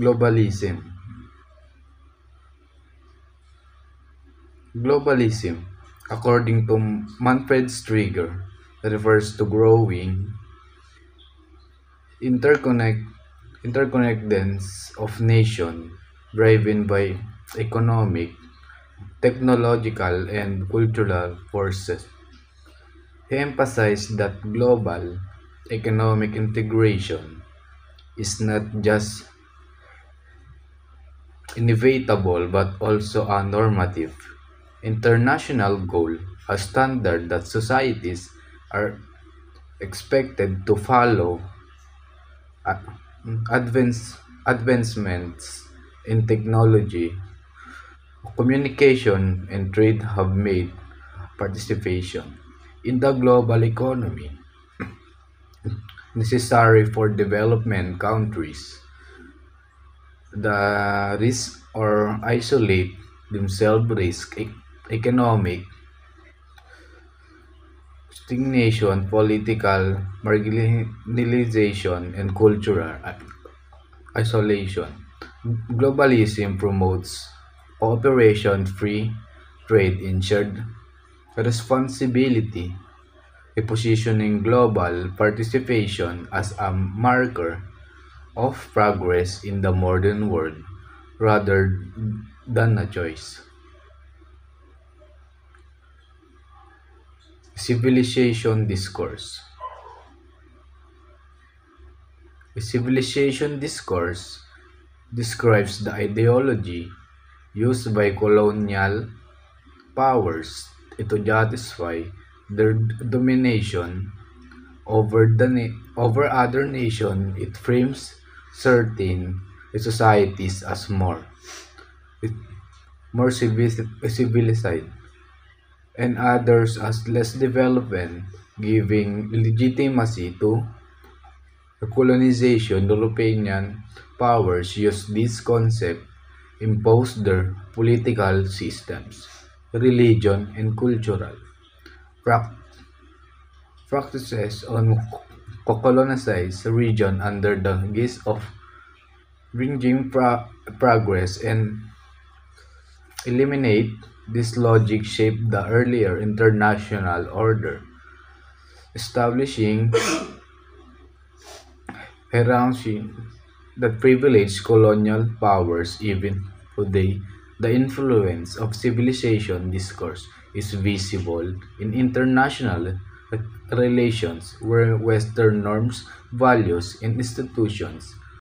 Globalism. Globalism, according to Manfred Striger, refers to growing interconnect interconnectedness of nations driven by economic, technological, and cultural forces. He emphasized that global economic integration is not just inevitable but also a normative international goal, a standard that societies are expected to follow. A- advancements in technology, communication, and trade have made participation in the global economy necessary for development countries the risk or isolate themselves risk economic stagnation, political marginalization, and cultural isolation. Globalism promotes cooperation, free trade, and shared responsibility, positioning global participation as a marker of progress in the modern world rather than a choice. Civilization discourse. A civilization discourse describes the ideology used by colonial powers to justify their domination over other nations. It frames certain societies as more civilized and others as less developed, giving legitimacy to colonization. European powers used this concept impose their political systems, religion, and cultural prac- practices on colonized region under the guise of bringing progress and eliminate this logic shaped the earlier international order, establishing hierarchy that privileged colonial powers. Even today, the influence of civilization discourse is visible in international relations where Western norms, values, and institutions